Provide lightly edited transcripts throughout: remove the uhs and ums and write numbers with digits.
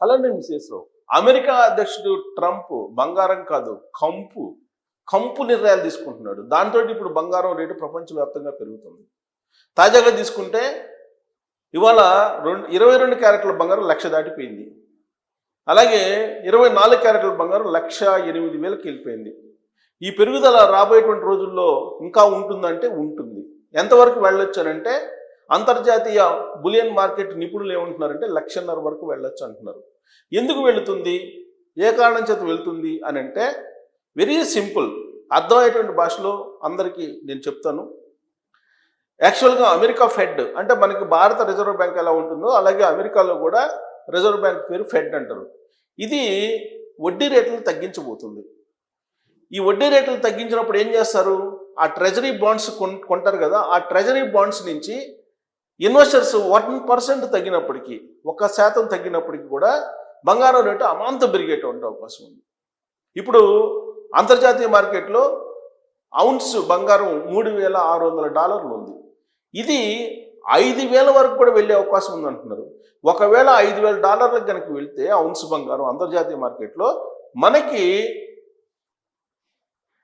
అలానే మిసేసరావు అమెరికా అధ్యక్షుడు ట్రంప్ బంగారం కాదు కంపు నిర్ణయాలు తీసుకుంటున్నాడు. దాంతో ఇప్పుడు బంగారం రేటు ప్రపంచవ్యాప్తంగా పెరుగుతుంది. తాజాగా తీసుకుంటే ఇవాళ 22 క్యారెట్ల బంగారం 1,00,000 దాటిపోయింది. అలాగే 24 క్యారెట్ల బంగారం 1,08,000కి వెళ్ళిపోయింది. ఈ పెరుగుదల రాబోయేటువంటి రోజుల్లో ఇంకా ఉంటుందంటే ఉంటుంది. ఎంతవరకు వెళ్ళొచ్చానంటే అంతర్జాతీయ బులియన్ మార్కెట్ నిపుణులు ఏమంటున్నారంటే 1,50,000 వరకు వెళ్ళొచ్చు అంటున్నారు. ఎందుకు వెళుతుంది, ఏ కారణం చేత వెళుతుంది అని అంటే వెరీ సింపుల్, అర్థమయ్యేటువంటి భాషలో అందరికీ నేను చెప్తాను. యాక్చువల్గా అమెరికా ఫెడ్ అంటే మనకి భారత రిజర్వ్ బ్యాంక్ ఎలా ఉంటుందో అలాగే అమెరికాలో కూడా రిజర్వ్ బ్యాంక్ పేరు ఫెడ్ అంటారు. ఇది వడ్డీ రేట్లను తగ్గించబోతుంది. ఈ వడ్డీ రేట్లు తగ్గించినప్పుడు ఏం చేస్తారు, ఆ ట్రెజరీ బాండ్స్ కొంటారు కదా, ఆ ట్రెజరీ బాండ్స్ నుంచి ఇన్వెస్టర్స్ 1% తగ్గినప్పటికీ 1% తగ్గినప్పటికీ కూడా బంగారం రేటు అమాంతం పెరిగేటువంటి అవకాశం ఉంది. ఇప్పుడు అంతర్జాతీయ మార్కెట్లో ఔన్స్ బంగారం $3,600 ఉంది. ఇది 5,000 వరకు కూడా వెళ్ళే అవకాశం ఉంది అంటున్నారు. ఒకవేళ $5,000 కనుక వెళ్తే ఔన్స్ బంగారం అంతర్జాతీయ మార్కెట్లో మనకి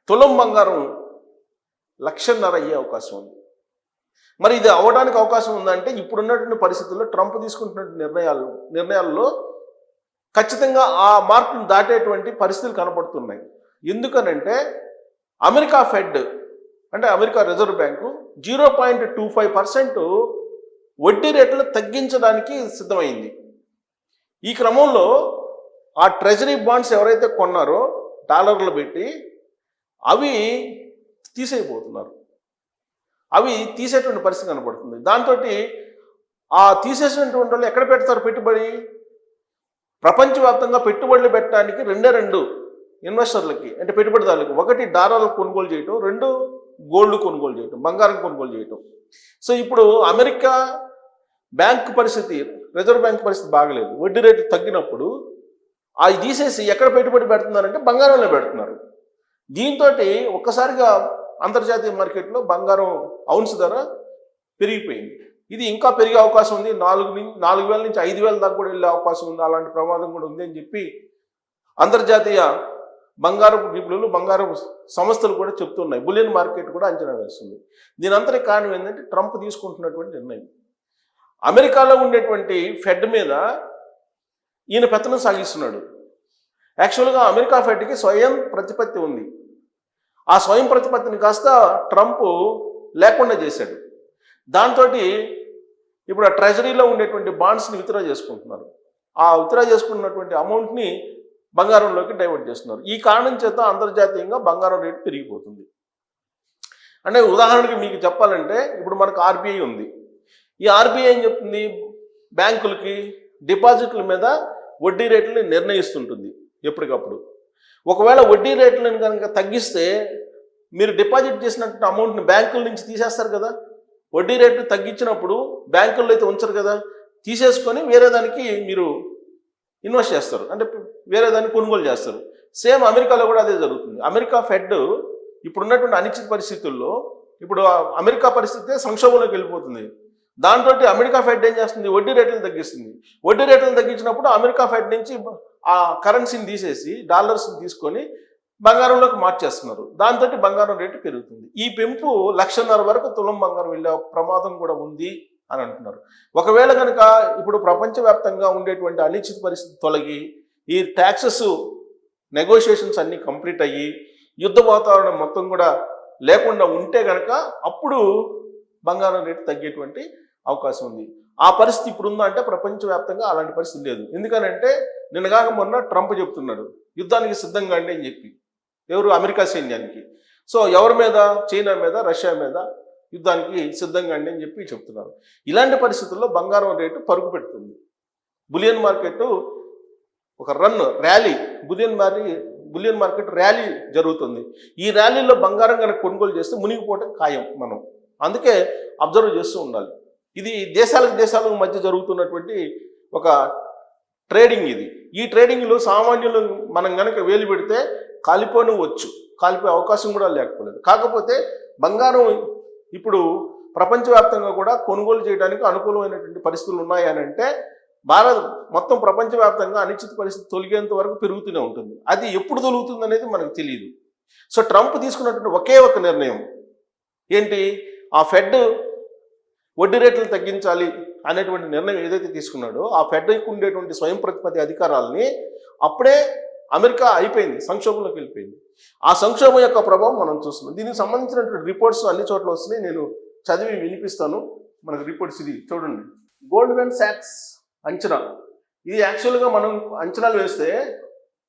తులం బంగారం 1,50,000 అయ్యే అవకాశం ఉంది. మరి ఇది అవ్వడానికి అవకాశం ఉందంటే ఇప్పుడున్నటువంటి పరిస్థితుల్లో ట్రంప్ తీసుకుంటున్న నిర్ణయాల్లో ఖచ్చితంగా ఆ మార్కును దాటేటువంటి పరిస్థితులు కనపడుతున్నాయి. ఎందుకనంటే అమెరికా ఫెడ్ అంటే అమెరికా రిజర్వ్ బ్యాంకు 0.25% వడ్డీ రేట్లు తగ్గించడానికి సిద్ధమైంది. ఈ క్రమంలో ఆ ట్రెజరీ బాండ్స్ ఎవరైతే కొన్నారో డాలర్లు పెట్టి అవి తీసేయబోతున్నారు. అవి తీసేటువంటి పరిస్థితి కనపడుతుంది. దాంతో ఆ తీసేసినటువంటి వాళ్ళు ఎక్కడ పెడతారు పెట్టుబడి, ప్రపంచవ్యాప్తంగా పెట్టుబడులు పెట్టడానికి రెండు ఇన్వెస్టర్లకి అంటే పెట్టుబడిదారులకి, ఒకటి డాలర్లు కొనుగోలు చేయటం, 2 గోల్డ్ కొనుగోలు చేయటం, బంగారం కొనుగోలు చేయటం. సో ఇప్పుడు అమెరికా బ్యాంక్ పరిస్థితి, రిజర్వ్ బ్యాంక్ పరిస్థితి బాగలేదు. వడ్డీ రేటు తగ్గినప్పుడు అవి తీసేసి ఎక్కడ పెట్టుబడి పెడుతున్నారంటే బంగారంలో పెడుతున్నారు. దీంతో ఒక్కసారిగా అంతర్జాతీయ మార్కెట్లో బంగారం ఔన్స్ ధర పెరిగిపోయింది. ఇది ఇంకా పెరిగే అవకాశం ఉంది. 4,000 నుంచి 5,000 దాకా కూడా వెళ్ళే అవకాశం ఉంది. అలాంటి ప్రమాదం కూడా ఉంది అని చెప్పి అంతర్జాతీయ బంగారపు నిపుణులు, బంగారపు సంస్థలు కూడా చెప్తున్నాయి. బులియన్ మార్కెట్ కూడా అంచనా వేస్తుంది. దీని అంతటి కారణం ఏంటంటే ట్రంప్ తీసుకుంటున్నటువంటి నిర్ణయం. అమెరికాలో ఉండేటువంటి ఫెడ్ మీద ఈయన పెత్తనం సాగిస్తున్నాడు. యాక్చువల్గా అమెరికా ఫెడ్కి స్వయం ప్రతిపత్తి ఉంది. ఆ స్వయం ప్రతిపత్తిని కాస్త ట్రంప్ లేకుండా చేశాడు. దాంతో ఇప్పుడు ఆ ట్రెజరీలో ఉండేటువంటి బాండ్స్ని విత్డ్రా చేసుకుంటున్నారు. ఆ విత్డ్రా చేసుకున్నటువంటి అమౌంట్ని బంగారంలోకి డైవర్ట్ చేస్తున్నారు. ఈ కారణం చేత అంతర్జాతీయంగా బంగారం రేటు పెరిగిపోతుంది. అంటే ఉదాహరణకి మీకు చెప్పాలంటే ఇప్పుడు మనకు ఆర్బీఐ ఉంది. ఈ ఆర్బీఐ ఏం చెప్తుంది, బ్యాంకులకి డిపాజిట్ల మీద వడ్డీ రేట్లని నిర్ణయిస్తుంటుంది ఎప్పటికప్పుడు. ఒకవేళ వడ్డీ రేట్లను కనుక తగ్గిస్తే మీరు డిపాజిట్ చేసినట్టు అమౌంట్ని బ్యాంకుల నుంచి తీసేస్తారు కదా. వడ్డీ రేట్లు తగ్గించినప్పుడు బ్యాంకుల్లో అయితే ఉంచరు కదా, తీసేసుకొని వేరే దానికి మీరు ఇన్వెస్ట్ చేస్తారు, అంటే వేరే దాన్ని కొనుగోలు చేస్తారు. సేమ్ అమెరికాలో కూడా అదే జరుగుతుంది. అమెరికా ఫెడ్ ఇప్పుడున్నటువంటి అనిశ్చిత పరిస్థితుల్లో ఇప్పుడు అమెరికా పరిస్థితి సంక్షోభంలోకి వెళ్ళిపోతుంది. దాంతో అమెరికా ఫెడ్ ఏం చేస్తుంది, వడ్డీ రేట్లను తగ్గిస్తుంది. వడ్డీ రేట్లను తగ్గించినప్పుడు అమెరికా ఫెడ్ నుంచి ఆ కరెన్సీని తీసేసి డాలర్స్ని తీసుకొని బంగారంలోకి మార్చేస్తున్నారు. దాంతో బంగారం రేటు పెరుగుతుంది. ఈ పెంపు 1,50,000 వరకు తులం బంగారం వెళ్ళే ప్రమాదం కూడా ఉంది అని అంటున్నారు. ఒకవేళ కనుక ఇప్పుడు ప్రపంచవ్యాప్తంగా ఉండేటువంటి అనిశ్చిత పరిస్థితి తొలగి ఈ ట్యాక్సెస్ నెగోషియేషన్స్ అన్నీ కంప్లీట్ అయ్యి యుద్ధ వాతావరణం మొత్తం కూడా లేకుండా ఉంటే కనుక అప్పుడు బంగారం రేటు తగ్గేటువంటి అవకాశం ఉంది. ఆ పరిస్థితి ఇప్పుడు ఉందా అంటే ప్రపంచవ్యాప్తంగా అలాంటి పరిస్థితి లేదు. ఎందుకనంటే నిన్నగాక మొన్న ట్రంప్ చెప్తున్నాడు యుద్ధానికి సిద్ధంగా అండి అని చెప్పి, ఎవరు, అమెరికా సైన్యానికి. సో ఎవరి మీద, చైనా మీద, రష్యా మీద యుద్ధానికి సిద్ధంగా అండి అని చెప్పి చెప్తున్నారు. ఇలాంటి పరిస్థితుల్లో బంగారం రేటు పరుగు పెడుతుంది. బులియన్ మార్కెట్ ఒక ర్యాలీ, బులియన్ మార్కెట్ ర్యాలీ జరుగుతుంది. ఈ ర్యాలీలో బంగారం కనుక కొనుగోలు చేస్తే మునిగిపోవటం ఖాయం. మనం అందుకే అబ్జర్వ్ చేస్తూ ఉండాలి. ఇది దేశాలకు మధ్య జరుగుతున్నటువంటి ఒక ట్రేడింగ్ ఇది. ఈ ట్రేడింగ్లో సామాన్యులు మనం కనుక వేలు పెడితే కాలిపోయే అవకాశం కూడా లేకపోలేదు. కాకపోతే బంగారం ఇప్పుడు ప్రపంచవ్యాప్తంగా కూడా కొనుగోలు చేయడానికి అనుకూలమైనటువంటి పరిస్థితులు ఉన్నాయని అంటే భారత్ మొత్తం ప్రపంచవ్యాప్తంగా అనిశ్చిత పరిస్థితి తొలగేంత వరకు పెరుగుతూనే ఉంటుంది. అది ఎప్పుడు తొలుగుతుంది అనేది మనకు తెలియదు. సో ట్రంప్ తీసుకున్నటువంటి ఒకే ఒక నిర్ణయం ఏంటి, ఆ ఫెడ్ వడ్డీ రేట్లు తగ్గించాలి అనేటువంటి నిర్ణయం ఏదైతే తీసుకున్నాడో ఆ ఫెడ్కి ఉండేటువంటి స్వయం ప్రతిపత్తి అధికారాలని అప్పుడే అమెరికా అయిపోయింది, సంక్షోభంలోకి వెళ్ళిపోయింది. ఆ సంక్షోభం యొక్క ప్రభావం మనం చూస్తున్నాం. దీనికి సంబంధించినటువంటి రిపోర్ట్స్ అన్ని చోట్ల వస్తున్నాయి, నేను చదివి వినిపిస్తాను. మనకు రిపోర్ట్స్ ఇది చూడండి. గోల్డ్మెన్ సాక్స్ అంచనా, ఇది యాక్చువల్గా మనం అంచనాలు వేస్తే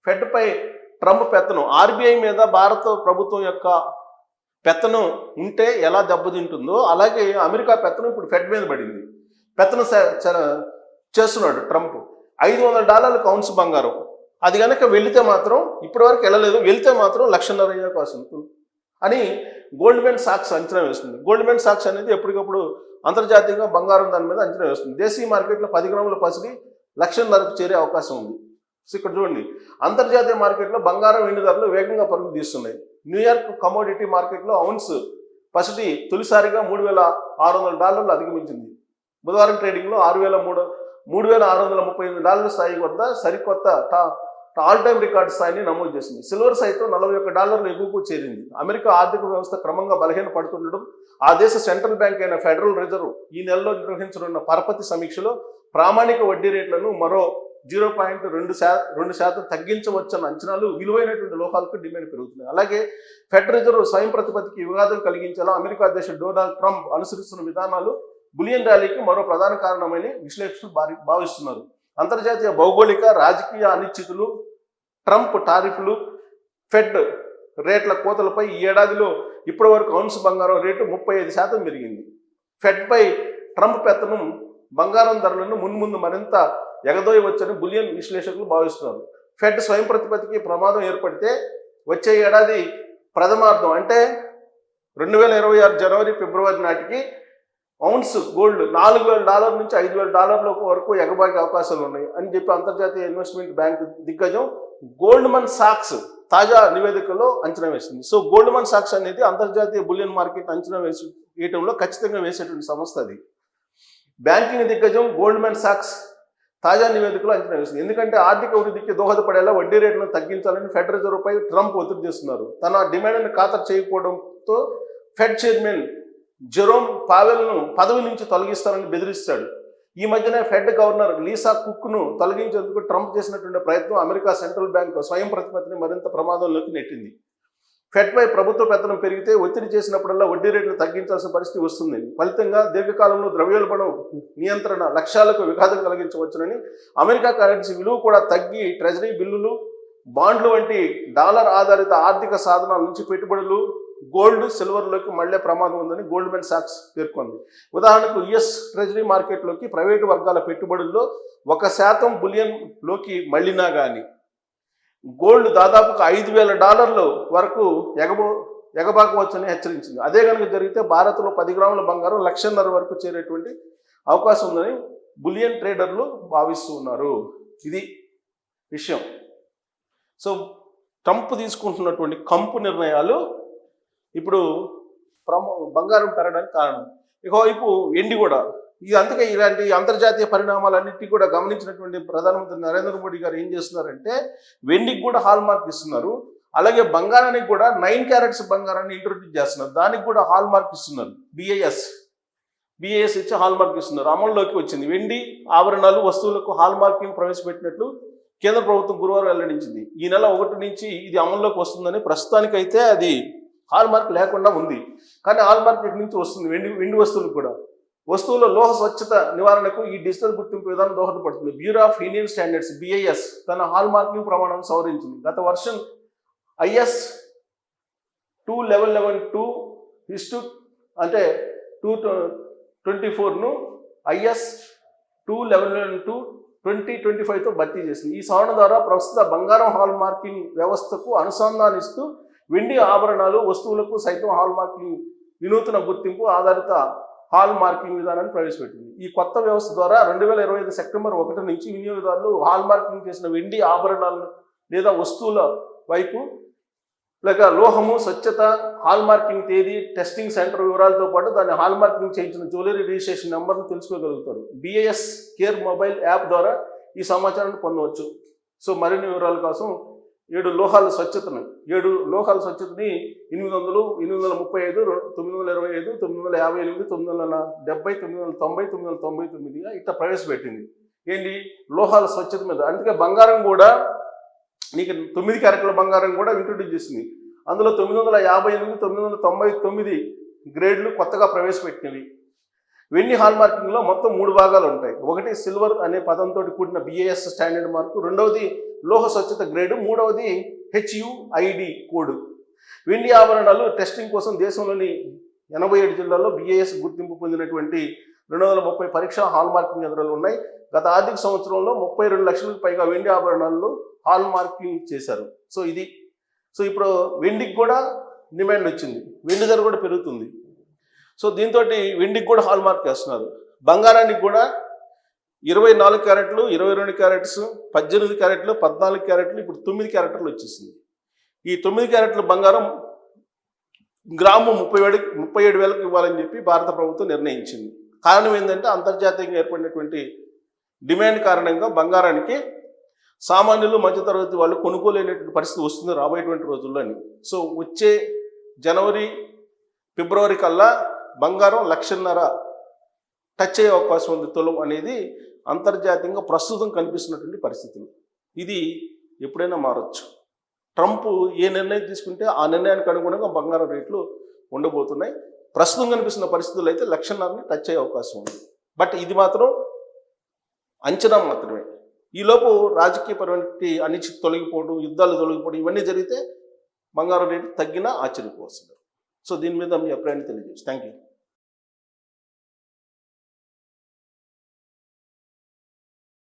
ఫెడ్పై ట్రంప్ పెత్తనం, ఆర్బీఐ మీద భారత ప్రభుత్వం యొక్క పెత్తనం ఉంటే ఎలా దెబ్బతింటుందో అలాగే అమెరికా పెత్తనం ఇప్పుడు ఫెడ్ మీద పడింది. పెత్తనం చేస్తున్నాడు ట్రంప్. $500 కౌన్స్ బంగారం, అది కనుక వెళితే మాత్రం ఇప్పటివరకు వెళ్ళలేదు, వెళితే మాత్రం $1,50,000 కోసం అని గోల్డ్మెన్ సాక్స్ అంచనా వేస్తుంది. గోల్డ్మెన్ సాక్స్ అనేది ఎప్పటికప్పుడు అంతర్జాతీయంగా బంగారం దాని మీద అంచనా వేస్తుంది. దేశీయ మార్కెట్లో 10 గ్రాముల పసిడి $1,50,000కు చేరే అవకాశం ఉంది. సో ఇక్కడ చూడండి, అంతర్జాతీయ మార్కెట్లో బంగారం వెండి ధరలు వేగంగా పరుగులు తీస్తున్నాయి. న్యూయార్క్ కమోడిటీ మార్కెట్లో ఔన్స్ పసిడి తొలిసారిగా $3,600 అధిగమించింది. బుధవారం ట్రేడింగ్లో $3,638 స్థాయి వద్ద సరికొత్త ఆల్ టైమ్ రికార్డు స్థాయిని నమోదు చేసింది. సిల్వర్ సైతం $41 ఎగువకు చేరింది. అమెరికా ఆర్థిక వ్యవస్థ క్రమంగా బలహీన పడుతుండడం, ఆ దేశ సెంట్రల్ బ్యాంక్ అయిన ఫెడరల్ రిజర్వ్ ఈ నెలలో నిర్వహించనున్న పరపతి సమీక్షలో ప్రామాణిక వడ్డీ రేట్లను మరో 0.2% తగ్గించవచ్చన్న అంచనాలు విలువైనటువంటి లోహాలకు డిమాండ్ పెరుగుతున్నాయి. అలాగే ఫెడ్ రిజర్వ్ స్వయం ప్రతిపత్తికి వివాదం కలిగించేలా అమెరికా అధ్యక్షుడు డొనాల్డ్ ట్రంప్ అనుసరిస్తున్న విధానాలు బులియన్ ర్యాలీకి మరో ప్రధాన కారణమని విశ్లేషకులు భావిస్తున్నారు. అంతర్జాతీయ భౌగోళిక రాజకీయ అనిశ్చితులు, ట్రంప్ టారిఫ్లు, ఫెడ్ రేట్ల కోతలపై ఈ ఏడాదిలో ఇప్పటి వరకు ఔన్స్ బంగారం రేటు 35% పెరిగింది. ఫెడ్పై ట్రంప్ పెత్తనం బంగారం ధరలను మున్ముందు మరింత ఎగదోయవచ్చని బులియన్ విశ్లేషకులు భావిస్తున్నారు. ఫెడ్ స్వయం ప్రతిపత్తికి ప్రమాదం ఏర్పడితే వచ్చే ఏడాది ప్రథమార్థం అంటే 2026 జనవరి ఫిబ్రవరి నాటికి ఔన్స్ గోల్డ్ $4,000 నుంచి $5,000 వరకు ఎగబాగే అవకాశాలు ఉన్నాయి అని చెప్పి అంతర్జాతీయ ఇన్వెస్ట్మెంట్ బ్యాంక్ దిగ్గజం గోల్డ్మన్ సాక్స్ తాజా నివేదికలో అంచనా వేసింది. సో గోల్డ్మన్ సాక్స్ అనేది అంతర్జాతీయ బులియన్ మార్కెట్ అంచనా వేయటంలో ఖచ్చితంగా వేసేటువంటి సంస్థ. అది బ్యాంకింగ్ దిగ్గజం గోల్డ్మన్ సాక్స్ తాజా నివేదికలో అంచనా వేసింది. ఎందుకంటే ఆర్థిక వృద్ధికి దోహదపడేలా వడ్డీ రేట్లను తగ్గించాలని ఫెడ్ రిజర్వ్పై ట్రంప్ ఒత్తిడి చేస్తున్నారు. తన డిమాండ్ను ఖాతరు చేయకపోవడంతో ఫెడ్ చైర్మన్ జెరోమ్ పావెల్ను పదవి నుంచి తొలగిస్తారని బెదిరిస్తాడు. ఈ మధ్యనే ఫెడ్ గవర్నర్ లీసా కుక్ను తొలగించేందుకు ట్రంప్ చేసినటువంటి ప్రయత్నం అమెరికా సెంట్రల్ బ్యాంక్ స్వయం ప్రతిపత్తిని మరింత ప్రమాదంలోకి నెట్టింది. ఫెడ్పై ప్రభుత్వ పెత్తనం పెరిగితే ఒత్తిడి చేసినప్పుడల్లా వడ్డీ రేట్లు తగ్గించాల్సిన పరిస్థితి వస్తుంది. ఫలితంగా దీర్ఘకాలంలో ద్రవ్యోల్బణం నియంత్రణ లక్ష్యాలకు విఘాతం కలిగించవచ్చునని, అమెరికా కరెన్సీ విలువ కూడా తగ్గి ట్రెజరీ బిల్లులు, బాండ్లు వంటి డాలర్ ఆధారిత ఆర్థిక సాధనాల నుంచి పెట్టుబడులు గోల్డ్, సిల్వర్లోకి మళ్లే ప్రమాదం ఉందని గోల్డ్మెన్ సాక్స్ పేర్కొంది. ఉదాహరణకు యుఎస్ ట్రెజరీ మార్కెట్లోకి ప్రైవేటు వర్గాల పెట్టుబడుల్లో 1% బులియన్లోకి మళ్ళినా కానీ గోల్డ్ దాదాపుగా $5,000 వరకు ఎగబాకవచ్చని హెచ్చరించింది. అదే కనుక జరిగితే భారత్లో 10 గ్రాముల బంగారం $1,50,000 వరకు చేరేటువంటి అవకాశం ఉందని బులియన్ ట్రేడర్లు భావిస్తూ ఉన్నారు. ఇది విషయం. సో ట్రంప్ తీసుకుంటున్నటువంటి కంపు నిర్ణయాలు ఇప్పుడు బంగారం పెరగడానికి కారణం. ఇకవైపు వెండి కూడా, ఇది అందుకే ఇలాంటి అంతర్జాతీయ పరిణామాలన్నింటినీ కూడా గమనించినటువంటి ప్రధానమంత్రి నరేంద్ర మోడీ గారు ఏం చేస్తున్నారంటే వెండికి కూడా హాల్ మార్క్ ఇస్తున్నారు. అలాగే బంగారానికి కూడా 9 క్యారెట్స్ బంగారాన్ని ఇంట్రొడ్యూస్ చేస్తున్నారు. దానికి కూడా హాల్ మార్క్ ఇస్తున్నారు. బిఐఎస్ ఇచ్చి హాల్ మార్క్ ఇస్తున్నారు. అమల్లోకి వచ్చింది. వెండి ఆభరణాలు వస్తువులకు హాల్ మార్కింగ్ ప్రవేశపెట్టినట్లు కేంద్ర ప్రభుత్వం గురువారం వెల్లడించింది. ఈ నెల 1 నుంచి ఇది అమల్లోకి వస్తుందని, ప్రస్తుతానికైతే అది హాల్ మార్క్ లేకుండా ఉంది. కానీ హాల్ మార్క్ ఇక్కడి నుంచి వస్తుంది వెండి వస్తువులకు కూడా. వస్తువుల లోహ స్వచ్ఛత నివారణకు ఈ డిజిటల్ గుర్తింపు విధానం దోహదపడుతుంది. Bureau of Indian standards BIS తన హాల్ మార్కింగ్ ప్రమాణం సవరించింది. గత వర్షన్ IS 2112 అంటే 224ను IS 2112-2025తో భర్తీ చేసింది. ఈ సవరణ ద్వారా ప్రస్తుత బంగారం హాల్ మార్కింగ్ వ్యవస్థకు అనుసంధానిస్తూ వెండి ఆభరణాలు వస్తువులకు సైతం హాల్ మార్కింగ్ వినూత్న గుర్తింపు ఆధారిత హాల్ మార్కింగ్ విధానాన్ని ప్రవేశపెట్టింది. ఈ కొత్త వ్యవస్థ ద్వారా 2025 సెప్టెంబర్ 1 నుంచి వినియోగదారులు హాల్ మార్కింగ్ చేసిన వెండి ఆభరణాలను లేదా వస్తువుల వైపు లేక లోహము, స్వచ్ఛత, హాల్ మార్కింగ్ తేదీ, టెస్టింగ్ సెంటర్ వివరాలతో పాటు దాన్ని హాల్ మార్కింగ్ చేయించిన జ్యువెలరీ రిజిస్ట్రేషన్ నెంబర్ను తెలుసుకోగలుగుతారు. BIS కేర్ మొబైల్ యాప్ ద్వారా ఈ సమాచారాన్ని పొందవచ్చు. సో మరిన్ని వివరాల కోసం 7 లోహాల స్వచ్ఛతని 800, 835, 925, 928, 958, 970, 990, 999గా ఇట్లా ప్రవేశపెట్టింది. ఏంటి? లోహాల స్వచ్ఛత మీద. అందుకే బంగారం కూడా నీకు 9 క్యారెట్ల బంగారం కూడా ఇంట్రొడ్యూస్ చేసింది. అందులో 958, 999 గ్రేడ్లు కొత్తగా ప్రవేశపెట్టినవి. వెండి హాల్ మార్కింగ్లో మొత్తం 3 భాగాలు ఉంటాయి. ఒకటి సిల్వర్ అనే పదంతో కూడిన BIS స్టాండర్డ్ మార్కు, రెండవది లోహ స్వచ్ఛత గ్రేడు, మూడవది HUID కోడ్. వెండి ఆభరణాలు టెస్టింగ్ కోసం దేశంలోని 87 జిల్లాల్లో BIS గుర్తింపు పొందినటువంటి 230 పరీక్ష హాల్ మార్కింగ్ కేంద్రాలు ఉన్నాయి. గత ఆర్థిక సంవత్సరంలో 32 లక్షలకు పైగా వెండి ఆభరణాల్లో హాల్ మార్కింగ్ చేశారు. సో ఇప్పుడు వెండికి కూడా డిమాండ్ వచ్చింది, వెండి ధర కూడా పెరుగుతుంది. సో దీంతో వెండికి కూడా హాల్ మార్క్ వేస్తున్నారు. బంగారానికి కూడా 24 క్యారెట్లు, 22 క్యారెట్స్, 18 క్యారెట్లు, 14 క్యారెట్లు, ఇప్పుడు 9 క్యారెట్లు వచ్చేసింది. ఈ 9 క్యారెట్ల బంగారం గ్రాము 37,000కి ఇవ్వాలని చెప్పి భారత ప్రభుత్వం నిర్ణయించింది. కారణం ఏంటంటే అంతర్జాతీయంగా ఏర్పడినటువంటి డిమాండ్ కారణంగా బంగారానికి సామాన్యులు, మధ్యతరగతి వాళ్ళు కొనుక్కోలేనటువంటి పరిస్థితి వస్తుంది రాబోయేటువంటి రోజుల్లో అని. సో వచ్చే జనవరి, ఫిబ్రవరి కల్లా బంగారం 1,50,000 టచ్ అయ్యే అవకాశం ఉంది తులం అనేది అంతర్జాతీయంగా ప్రస్తుతం కనిపిస్తున్నటువంటి పరిస్థితులు. ఇది ఎప్పుడైనా మారచ్చు. ట్రంప్ ఏ నిర్ణయం తీసుకుంటే ఆ నిర్ణయానికి అనుగుణంగా బంగారం రేట్లు ఉండబోతున్నాయి. ప్రస్తుతం కనిపిస్తున్న పరిస్థితులు అయితే 1,50,000ని టచ్ అయ్యే అవకాశం ఉంది. బట్ ఇది మాత్రం అంచనా మాత్రమే. ఈలోపు రాజకీయపరమైన అనిశ్చితి తొలగిపోవడం, యుద్ధాలు తొలగిపోవడం ఇవన్నీ జరిగితే బంగారం రేటు తగ్గినా ఆశ్చర్యపోవస్తుంది. సో దీని మీద మీ అభిప్రాయాన్ని తెలియజేసి థ్యాంక్ యూ.